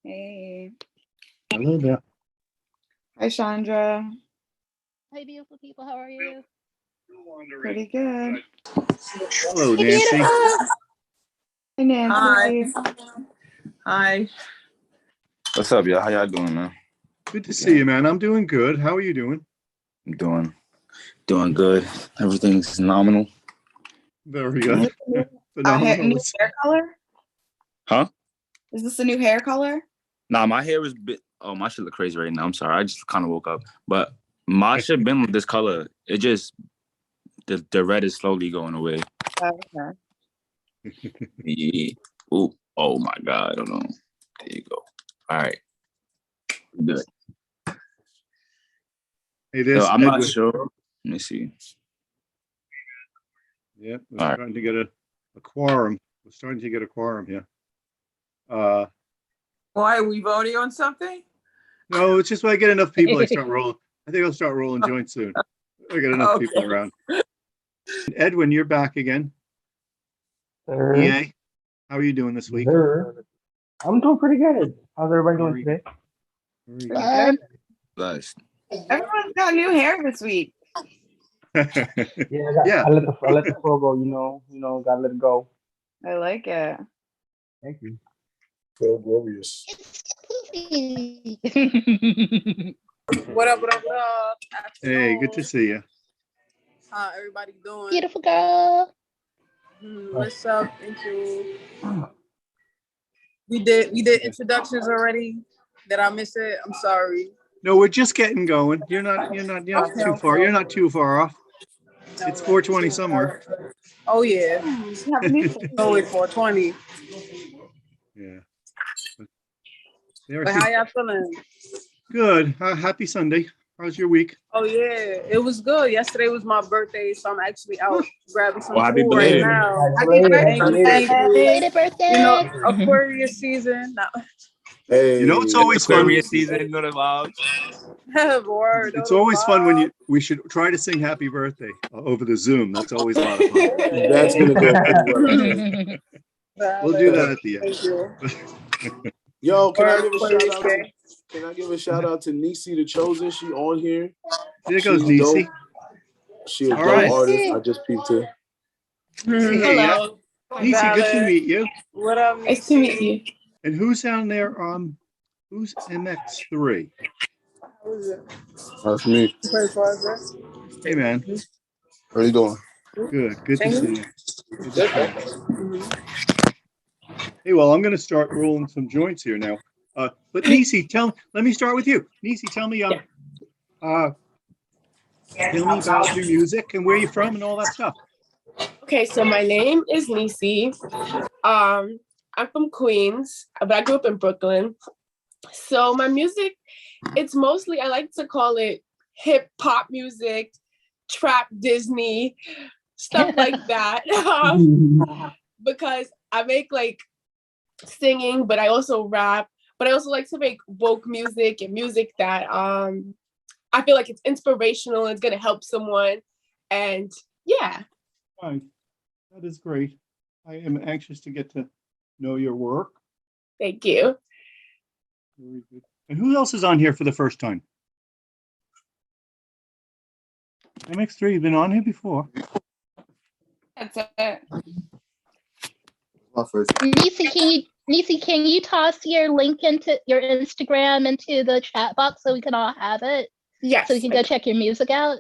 Hey. Hello there. Hi, Chandra. Hi, beautiful people. How are you? Pretty good. Hello, Nancy. Hi, Nancy. Hi. What's up, y'all? How y'all doing, man? Good to see you, man. I'm doing good. How are you doing? I'm doing good. Everything's phenomenal. Very good. New Phenomenal. hair color? Huh? Is this a new hair color? Nah, my hair is my shit look crazy right now. I'm sorry. I just kind of woke up. But my shit been this color. It just, the red is slowly going away. Okay. Yeah. Ooh. Oh, my God. Hold on. There you go. All right. Good. Hey, this. So I'm not sure. Let me see. Yeah, we're All right. starting to get a quorum. We're starting to get a quorum here. Why are we voting on something? No, it's just when I get enough people, I start rolling. I think I'll start rolling joints soon. I get enough people around. Edwin, you're back again. EA, how are you doing this week? I'm doing pretty good. How's everybody doing today? Very Pretty good. good. Nice. Everyone's got new hair this week. Yeah. I let the flow go. Gotta let it go. I like it. Thank you. So glorious. What up, what up, what up? Hey, good to see you. How everybody doing? Beautiful girl. What's up? Thank you. We did introductions already. Did I miss it? I'm sorry. No, we're just getting going. You're not too far. You're not too far off. It's 4:20 somewhere. Oh yeah. You have a new Always 420. Yeah. But how y'all feeling? Good. Happy Sunday. How's your week? Oh yeah, it was good. Yesterday was my birthday, so I'm actually out grabbing some Well, happy food right belated. now. Happy Thank you, thank you. Belated birthday. You know, Aquarius season. Hey, You know, it's always fun. Aquarius season, you know the vibes. Word. It's always fun when we should try to sing happy birthday over the Zoom. That's always a lot of fun. that's gonna go pretty well. We'll do that at the Thank end. you. Yo, can I Word, give a shout out to Nisi the Chosen? She on here. There goes She's Nisi. dope. She a All dope right. artist. I just peeped her. Hey, Hello. Nisi, good to meet you. What up, Nice to meet you. And who's down there? Who's MX3? Who's it? That's me. Hey, man. How you doing? Good. Good to see you. Good to see you. Hey, well, I'm going to start rolling some joints here now. But Nisi, let me start with you. Nisi, tell me about your music and where you're from and all that stuff. Okay, so my name is Nisi. I'm from Queens, but I grew up in Brooklyn. So my music, it's mostly, I like to call it hip hop music, trap Disney, stuff like that. Because I make like singing, but I also rap, but I also like to make woke music and music that I feel like it's inspirational and it's gonna help someone. And yeah. Right. That is great. I am anxious to get to know your work. Thank you. Very good. And who else is on here for the first time? MX3, you've been on here before. That's it. My first. Nisi, can you toss your link into your Instagram into the chat box so we can all have it? Yes. So we can go check your music out?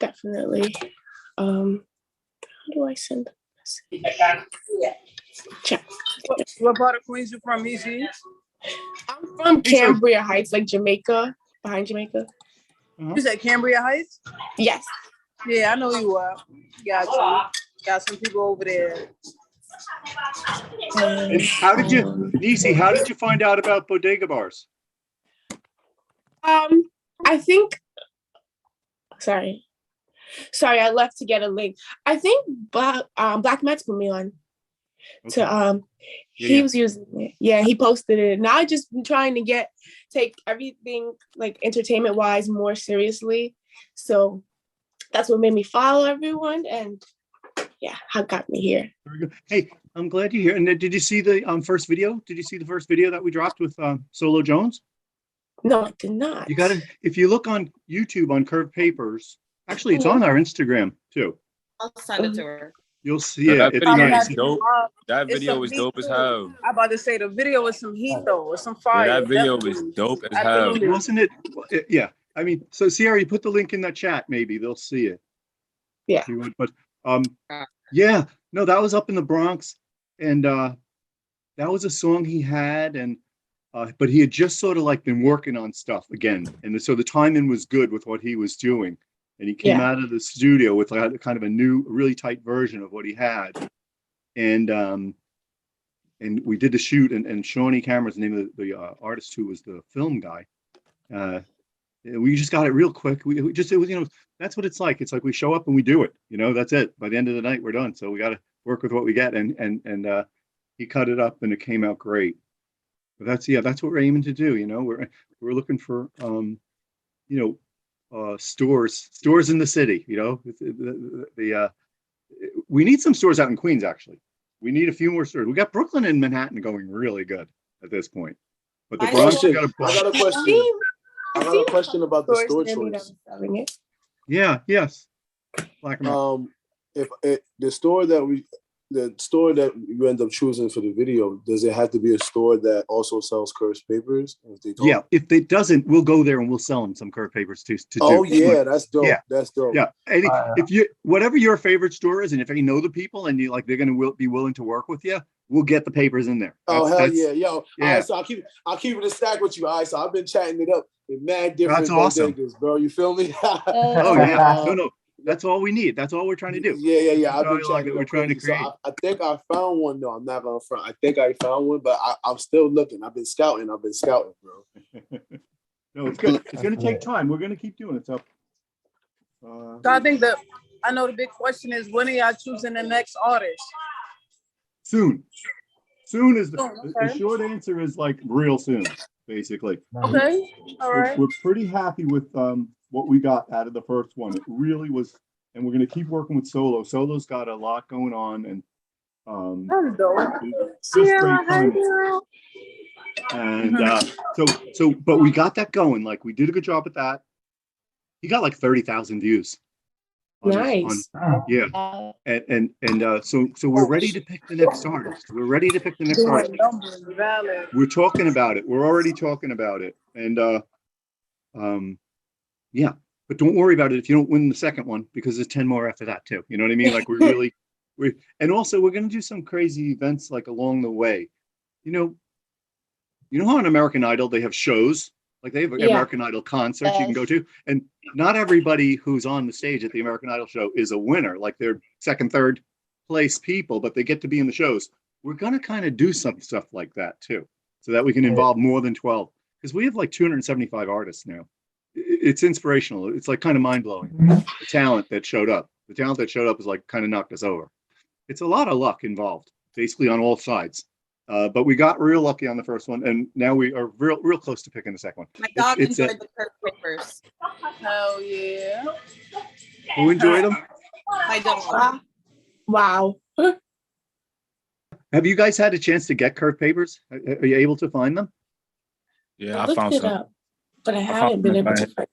Definitely. How do I send the message? Check. What part of Queens you from, Easy? I'm from Cambria Heights, like Jamaica, behind Jamaica. You said Cambria Heights? Yes. Yeah, I know you are. Got some people over there. And how did you, Nisi, how did you find out about Bodega Bars? I think, sorry, I left to get a link. I think Black Matt's put me on to, he was using it. Yeah, he posted it. Now I just been trying to take everything like entertainment wise more seriously. So that's what made me follow everyone. And how got me here. Very good. Hey, I'm glad you're here. And did you see the first video? Did you see the first video that we dropped with Solo Jones? No, I did not. You got to, if you look on YouTube on Curved Papers, actually, it's on our Instagram too. I'll send it to her. You'll see Yeah, it. that It's video nice. is dope. That It's video some was heat dope as too. hell. I'm about to say the video was some heat though, with some Yeah, fire. that video was definitely. dope as hell. Absolutely. Wasn't it? Yeah. I mean, so Sierra, you put the link in the chat. Maybe they'll see it. Yeah. But yeah, no, that was up in the Bronx, and that was a song he had, and but he had just sort of like been working on stuff again, and so the timing was good with what he was doing, and he came out of the studio with like kind of a new, really tight version of what he had, and we did the shoot, and Shawnee Cameron's the name of the artist who was the film guy. We just got it real quick. We just, it was, you know, that's what it's like. It's like we show up and we do it. You know, that's it. By the end of the night, we're done. So we got to work with what we get, and he cut it up and it came out great. But that's what we're aiming to do. You know, we're looking for you know, stores in the city. You know, we need some stores out in Queens. Actually, we need a few more stores. We got Brooklyn and Manhattan going really good at this point, but the Bronx we got I got a question. I got a question about the store choice. Yeah. Yes. Black and white. If the store that you end up choosing for the video, does it have to be a store that also sells curved papers? If they don't? Yeah, if it doesn't, we'll go there and we'll sell them some curved papers to Oh do. yeah, that's dope. Yeah. That's dope. Yeah, if you, whatever your favorite store is, and if you know the people and you like, they're gonna be willing to work with you, we'll get the papers in there. Oh hell yeah, yo! Yeah. All right, so I'll keep it a stack with you. All right, so I've been chatting it up with mad different That's awesome. bodegas, bro. You feel me? Oh yeah, no, that's all we need. That's all we're trying to do. Yeah. I've been That's all checking. we're trying to create. So I think I found one though. I'm not gonna front. I think I found one, but I'm still looking. I've been scouting, bro. No, it's good. It's gonna take time. We're gonna keep doing it. So I think I know the big question is, when are y'all choosing the next artist? soon is the okay. short answer is like real soon, basically. Okay, all right. We're pretty happy with what we got out of the first one. It really was, and we're going to keep working with Solo. Solo's got a lot going on, and That's dope. just great timing. And but we got that going. Like, we did a good job at that. He got like 30,000 views. Nice. Yeah, and so we're ready to pick the next artist. We're ready to pick the next artist. We're talking about it. We're already talking about it, and yeah. But don't worry about it if you don't win the second one, because there's 10 more after that too. You know what I mean? Like, and also we're gonna do some crazy events like along the way. You know how on American Idol they have shows. Like, they have American Idol concerts you can go to, and not everybody who's on the stage at the American Idol show is a winner. Like, they're second, third place people, but they get to be in the shows. We're going to kind of do some stuff like that too, so that we can involve more than 12, because we have like 275 artists now. It's inspirational. It's like kind of mind blowing. The talent that showed up is like kind of knocked us over. It's a lot of luck involved, basically on all sides. But we got real lucky on the first one, and now we are real close to picking the second one. My dog enjoyed the curved papers. Hell yeah. Who enjoyed them? My dog. Wow. Have you guys had a chance to get curved papers? Are you able to find them? Yeah, I looked found it some. up, but I haven't been able to find.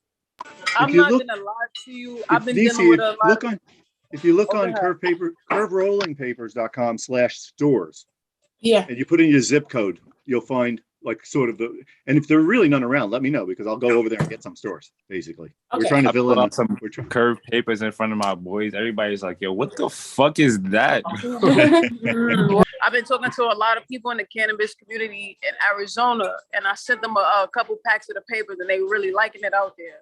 I'm not gonna lie to you. I've been dealing with a lot. If you look on curverollingpapers.com/stores, Yeah. and you put in your zip code, you'll find like sort of and if there are really none around, let me know, because I'll go over there and get some stores. Basically, we're Okay. trying to fill in some curved papers in front of my boys. Everybody's like, "Yo, what the fuck is that?" I've been talking to a lot of people in the cannabis community in Arizona, and I sent them a couple packs of the papers, and they really liking it out there.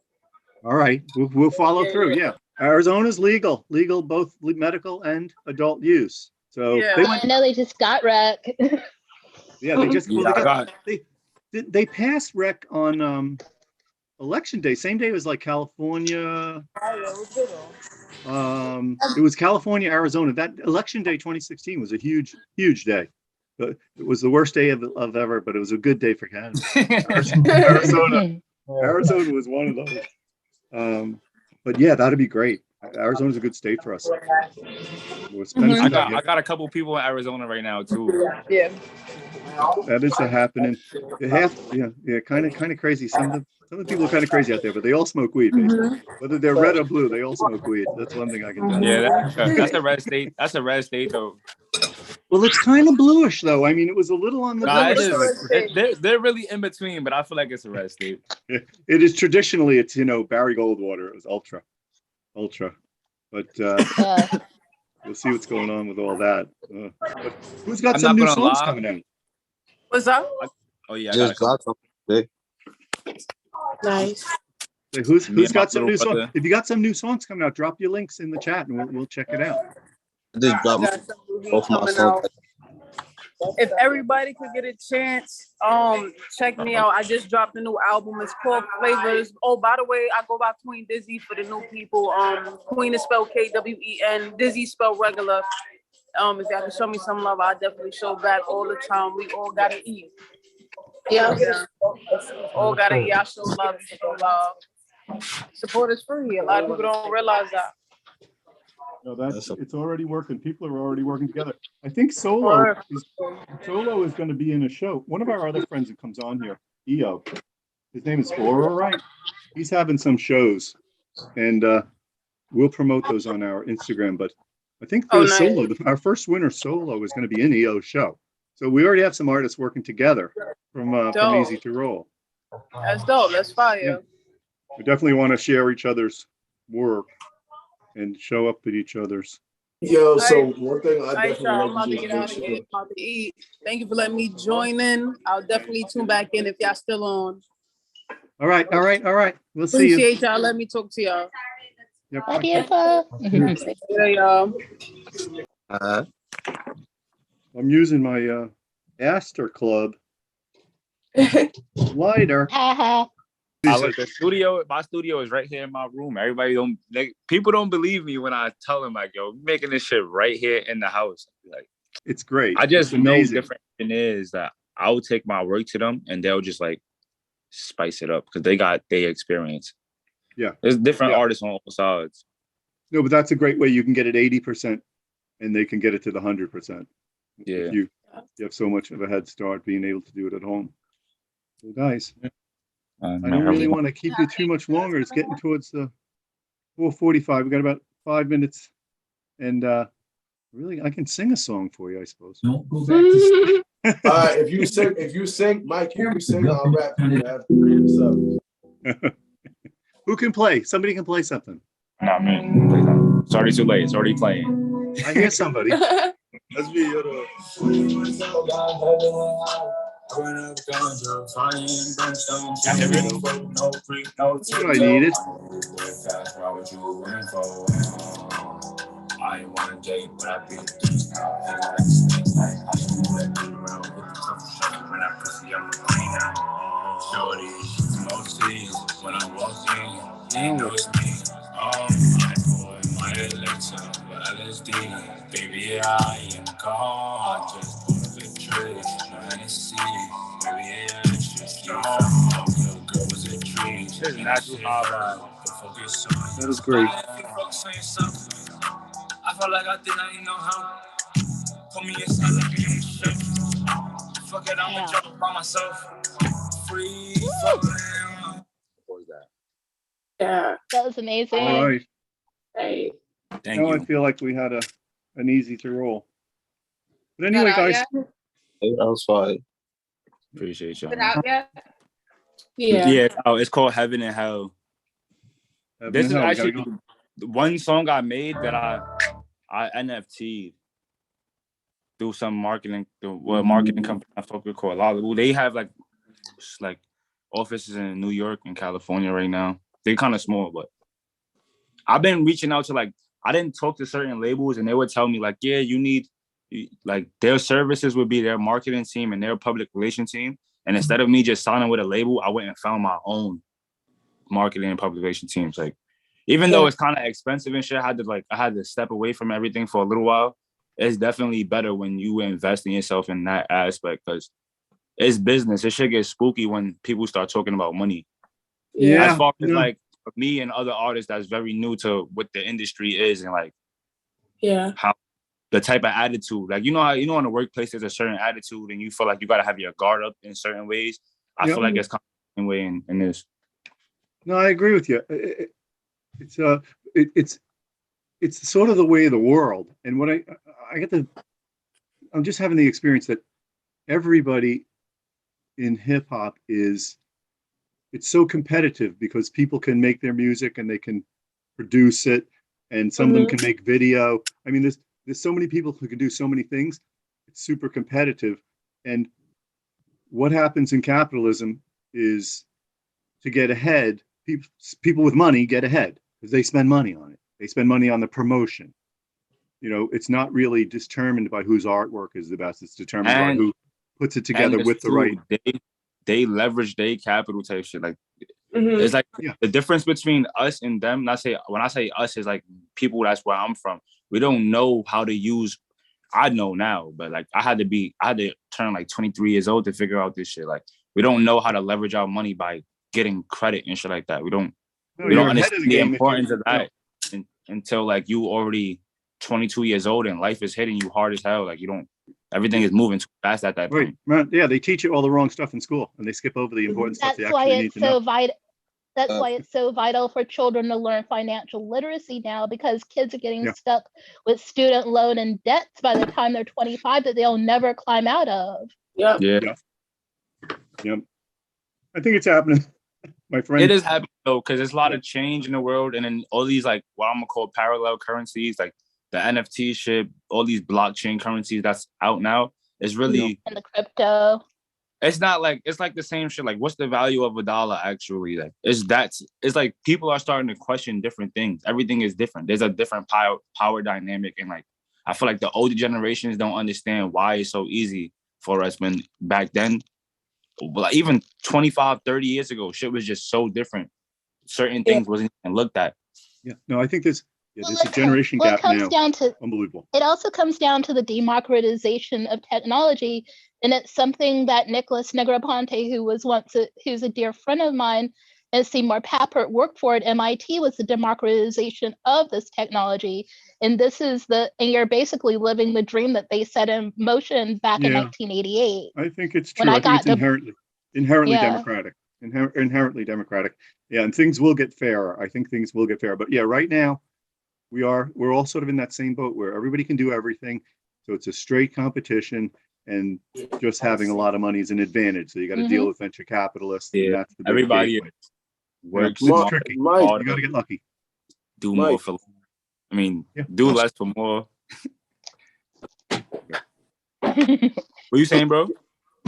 All right, we'll follow through. Yeah, Arizona's legal both medical and adult use. So I know they just got rec. yeah, they just they passed rec on election day. Same day as like California. It was California, Arizona. That election day 2016 was a huge day. But it was the worst day of ever, but it was a good day for Canada. Arizona was one of those. But yeah, that'd be great. Arizona's a good state for us. We're spending I some got time I got a couple people in Arizona right now too. Yeah. That is happening. Kind of crazy. Some of the people are kind of crazy out there, but they all smoke weed, basically. Whether they're red or blue, they all smoke weed. That's one thing I can tell you. Yeah, that's a red state. That's a red state though. Well, it's kind of bluish, though. I mean, it was a little on the Nah, it bluish is. side. They're really in between, but I feel like it's a red state. It is traditionally, it's, Barry Goldwater. It was ultra. But we'll see what's going on with all that. But who's got I'm some not new gonna songs lie. coming out? What's up? Oh yeah, I got a Just couple. got something today. Nice. Hey, who's Me and my got some little new songs? brother. If you got some new songs coming out, drop your links in the chat and we'll check it out. I just I dropped got some movies both my coming songs. out. If everybody could get a chance, check me out. I just dropped a new album. It's called Flavors. Oh, by the way, I go by Queen Dizzy for the new people. Queen is spelled Kwen. Dizzy spelled regular. If y'all can show me some love, I definitely show back all the time. We all gotta eat. Yeah. All gotta eat. I show love. You show love. Support is free. A lot of people don't realize that. No, it's already working. People are already working together. I think Solo is going to be in a show. One of our other friends that comes on here, EO, his name is Aura, right? He's having some shows, and we'll promote those on our Instagram. But I think for nice. Solo, our first winner Solo is going to be in EO's show. So we already have some artists working together from Easy to Roll. That's dope. That's fire. Yeah. We definitely want to share each other's work and show up at each other's. Yo, so one thing I All right, definitely y'all. I'm like about to to do get out is of make here. sure. About to eat. Thank you for letting me join in. I'll definitely tune back in if y'all still on. All right. We'll see you. Appreciate y'all. Let me talk to y'all. Yep. Bye, beautiful. Yeah, y'all. I'm using my Astor Club lighter. I look, my studio is right here in my room. People don't believe me when I tell them like, yo, we're making this shit right here in the house. Like, It's great. I just It's know amazing. different engineers that I will take my work to them and they'll just like spice it up because they got their experience. Yeah. There's different artists on all sides. No, but that's a great way. You can get it 80% and they can get it to the 100%. Yeah. You have so much of a head start being able to do it at home. So guys, I don't really want to keep you too much longer. It's getting towards the 4:45. We got about 5 minutes. And really, I can sing a song for you, I suppose. All right, if you sing, Mike, if you sing, I'll rap. You have to read this up. Who can play? Somebody can play something. Not me. It's already too late. It's already playing. I hear somebody. That's me. That's what I needed. I ain't want to date, but I beat it now. I got snakes like I should move it around with the tough shit. When I pussy, I'm a queen now. Shorty, most seas when I walk in, ain't no me. I pour in my elixir, but LSD. Baby, I am calm. I just pulled a victory. No Hennessy. Baby, yeah, it's just you. Your girl was a dream. This is natural high That is great. I felt like I didn't need no help. Put me inside like a young shit. Fuck it, I'm a joke by myself. Free falling. What was that? Yeah. That was amazing. All right. Hey. Thank Now you. I feel like we had an easy to roll. But anyway, guys, That was fine. Appreciate y'all. Is it out yet? Yeah. Oh, it's called Heaven and Hell. This is actually the one song I made that I NFT'd through some marketing company I fuck with called Lollywood. They have like offices in New York and California right now. They're kind of small, but I've been reaching out to I didn't talk to certain labels and they would tell me yeah, you need their services would be their marketing team and their public relations team. And instead of me just signing with a label, I went and found my own marketing and public relations teams. Even though it's kind of expensive and shit, I had to step away from everything for a little while. It's definitely better when you invest in yourself in that aspect because it's business. It should get spooky when people start talking about money. Yeah. As far as for me and other artists that's very new to what the industry is and like Yeah. how the type of attitude, like, you know how, you know, in the workplace, there's a certain attitude and you feel like you got to have your guard up in certain ways. I Yep. feel like it's kind of the same way in this. No, I agree with you. It's sort of the way of the world. And what I'm just having the experience that everybody in hip hop it's so competitive because people can make their music and they can produce it, and some of them can make video. I mean, there's so many people who can do so many things. It's super competitive. And what happens in capitalism is, to get ahead, people with money get ahead because they spend money on it. They spend money on the promotion. You know, it's not really determined by whose artwork is the best. It's determined by who puts it together with the right. They leverage their capital type shit. Like, it's like the difference between us and them. When I say us, is like people that's where I'm from. We don't know how to use. I know now, but like I had to turn like 23 years old to figure out this shit. Like, we don't know how to leverage our money by getting credit and shit like that. We don't understand the importance of that until like you already 22 years old and life is hitting you hard as hell. Like, everything is moving too fast at that point. Right. Yeah, they teach you all the wrong stuff in school and they skip over the important stuff they actually need to know. That's why it's so vital for children to learn financial literacy now, because kids are getting stuck with student loan and debts by the time they're 25 that they'll never climb out of. Yep. I think it's happening, my friend. It is happening though, because there's a lot of change in the world, and then all these like what I'm gonna call parallel currencies, like the NFT shit, all these blockchain currencies that's out now. Is really and the crypto. It's not like, it's like the same shit. Like, what's the value of $1 actually? Like, it's like people are starting to question different things. Everything is different. There's a different power dynamic. And like, I feel like the older generations don't understand why it's so easy for us, when back then, like even 25, 30 years ago, shit was just so different. Certain things wasn't even looked at. Yeah, no, I think there's a generation gap now. Unbelievable. It also comes down to the democratization of technology. And it's something that Nicholas Negroponte, who's a dear friend of mine, and Seymour Papert worked for at MIT, was the democratization of this technology. And you're basically living the dream that they set in motion back in 1988. I think it's true. I think it's inherently democratic. Inherently democratic. Yeah, and things will get fairer. I think things will get fairer. But yeah, right now, we're all sort of in that same boat where everybody can do everything. So it's a straight competition. And just having a lot of money is an advantage. So you got to deal with venture capitalists. Yeah, that's the everybody works. It's tricky. You got to get lucky. Do more for. I mean, do less for more. What you saying, bro?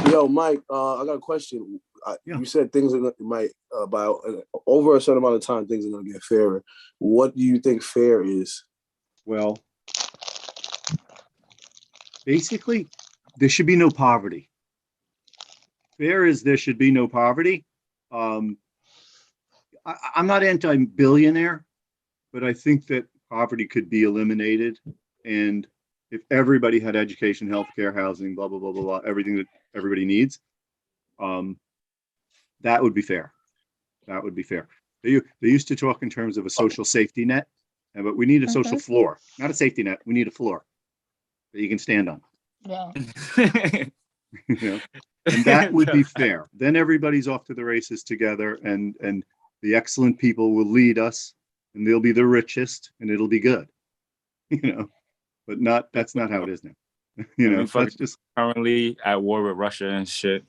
Yo, Mike, I got a question. You said things might by over a certain amount of time, things are going to get fairer. What do you think fair is? Well, basically, there should be no poverty. Fair is there should be no poverty. I'm not anti-billionaire, but I think that poverty could be eliminated. And if everybody had education, healthcare, housing, blah, blah, blah, blah, blah, everything that everybody needs, that would be fair. That would be fair. They used to talk in terms of a social safety net, but we need a social floor, not a safety net. We need a floor that you can stand on. Yeah. And that would be fair. Then everybody's off to the races together, and the excellent people will lead us, and they'll be the richest, and it'll be good. But that's not how it is now. That's just currently at war with Russia and shit.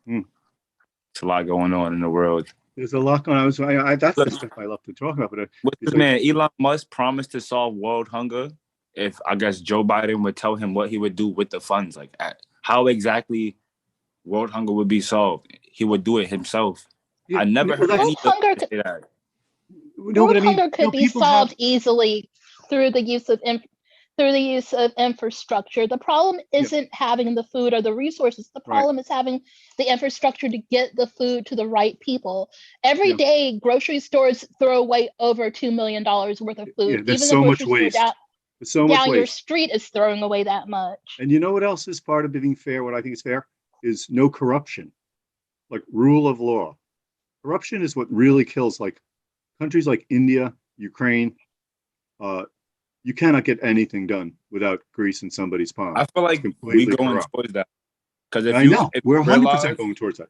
It's a lot going on in the world. There's a lot going on. That's the stuff I love to talk about. But what's this man? Elon Musk promised to solve world hunger if, I guess, Joe Biden would tell him what he would do with the funds. Like, how exactly world hunger would be solved? He would do it himself. Yeah, I never heard any hunger say that. World hunger could be solved easily through the use of infrastructure. The problem isn't having the food or the resources. The problem is having the infrastructure to get the food to the right people. Every day, grocery stores throw away over $2 million worth of food. Yeah, there's so much waste. Down your street is throwing away that much. And you know what else is part of being fair? What I think is fair is no corruption, like rule of law. Corruption is what really kills countries like India, Ukraine, you cannot get anything done without grease in somebody's palm. I feel like we going towards that. Because if I you know we're 100% realize going towards that.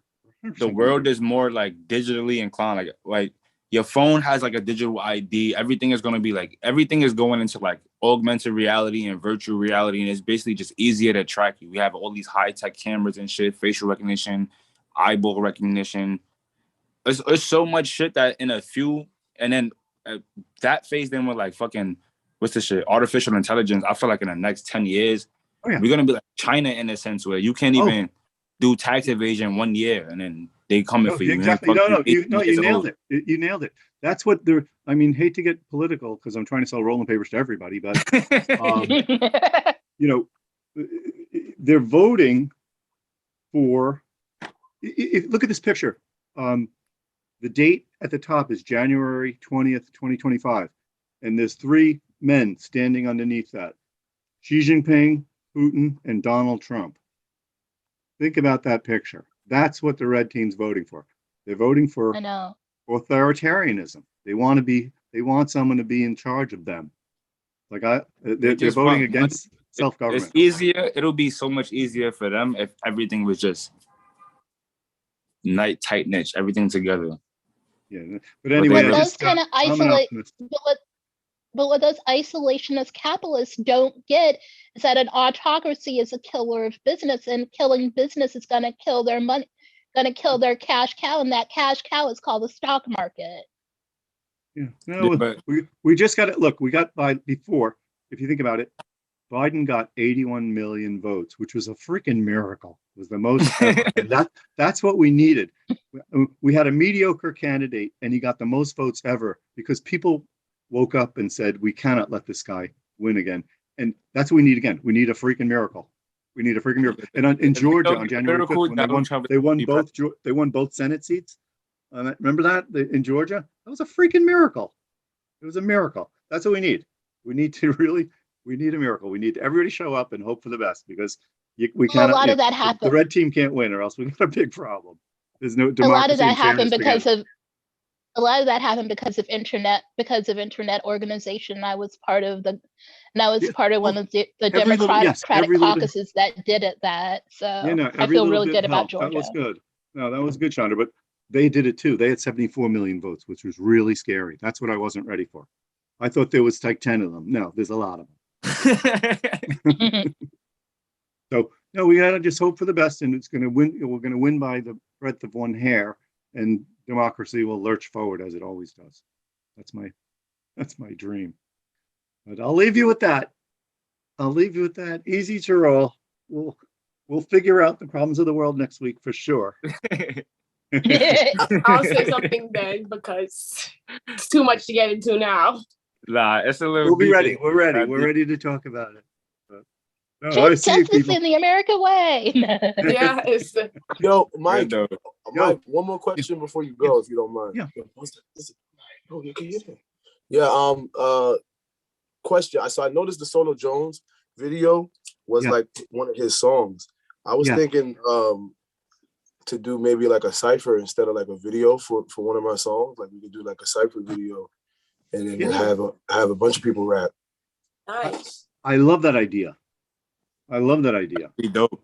the world is more like digitally inclined. Like your phone has like a digital ID. Everything is going to be like, everything is going into like augmented reality and virtual reality. And it's basically just easier to track you. We have all these high tech cameras and shit, facial recognition, eyeball recognition. It's so much shit that in a few, and then that phase then with like fucking, what's this shit? Artificial intelligence. I feel like in the next 10 years, we're going to be like China in a sense where you can't even do tax evasion 1 year and then they coming for you. Exactly. You nailed it. You nailed it. That's what they're, I mean, hate to get political because I'm trying to sell rolling papers to everybody, but, you know, they're voting for, look at this picture. The date at the top is January 20th, 2025. And there's 3 men standing underneath that. Xi Jinping, Putin, and Donald Trump. Think about that picture. That's what the red team's voting for. They're voting for authoritarianism. They want someone to be in charge of them. Like they're voting against self-government. It's easier. It'll be so much easier for them if everything was just tight niche, everything together. Yeah, but anyway, what does kind of isolate. But what those isolationist capitalists don't get is that an autocracy is a killer of business, and killing business is going to kill their money, going to kill their cash cow, and that cash cow is called the stock market. Yeah, no, we just got it. Look, we got by before. If you think about it, Biden got 81 million votes, which was a freaking miracle. It was the most. That's what we needed. We had a mediocre candidate, and he got the most votes ever because people woke up and said, we cannot let this guy win again. And that's what we need again. We need a freaking miracle. We need a freaking miracle. And in Georgia on January 5th, when they won both Senate seats. Remember that in Georgia? That was a freaking miracle. It was a miracle. That's what we need. We need a miracle. We need everybody to show up and hope for the best because we cannot. A lot of that happened. The red team can't win or else we got a big problem. There's no democracy. A lot of that happened because of internet organization. I was part of one of the Democratic caucuses that did that. So I feel really good about Georgia. That was good. No, that was good, Chandra. But they did it too. They had 74 million votes, which was really scary. That's what I wasn't ready for. I thought there was like 10 of them. No, there's a lot of them. So no, we gotta just hope for the best, and it's gonna win. We're gonna win by the breadth of one hair, and democracy will lurch forward as it always does. That's my dream. But I'll leave you with that. Easy to roll. We'll figure out the problems of the world next week for sure. I'll say something then because it's too much to get into now. Nah, it's a little. We'll be ready. We're ready. We're ready to talk about it. Justice in the American way. Yeah, yo, Mike. Mike, one more question before you go, if you don't mind. Yeah. Yeah. Question. I noticed the Solo Jones video was like one of his songs. I was thinking to do maybe like a cipher instead of like a video for one of my songs. Like we could do like a cipher video and then have a bunch of people rap. Nice. I love that idea. Be dope.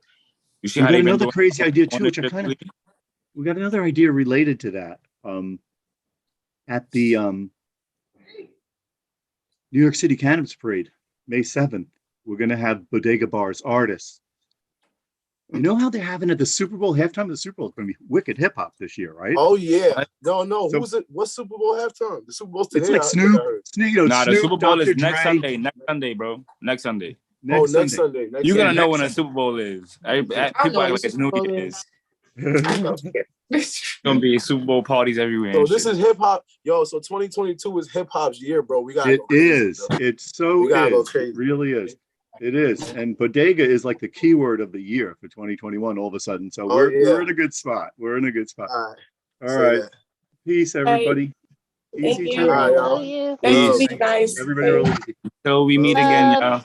You see we how got another crazy idea too, which we got another idea related to that. At the New York City Cannabis Parade, May 7th, we're gonna have Bodega Bars artists. You know how they're having at the Super Bowl halftime? The Super Bowl is going to be wicked hip hop this year, right? Oh yeah, no. So, who's it? What's Super Bowl halftime? The Super Bowl's today. It's like Snoop. The Super Bowl is next Sunday. Next Sunday, bro. Next Sunday. Next Sunday. You're gonna know when the Super Bowl is. People act like it's New Year's. It's gonna be Super Bowl parties everywhere. So this is hip hop, yo. So 2022 is hip hop's year, bro. We got. It is. It's so is. It really is. It is, and bodega is like the keyword of the year for 2021. All of a sudden, so we're in a good spot. We're in a good spot. All right. Peace, everybody. Thank Easy you. to Thank you, guys. Everybody. Till we meet again, y'all.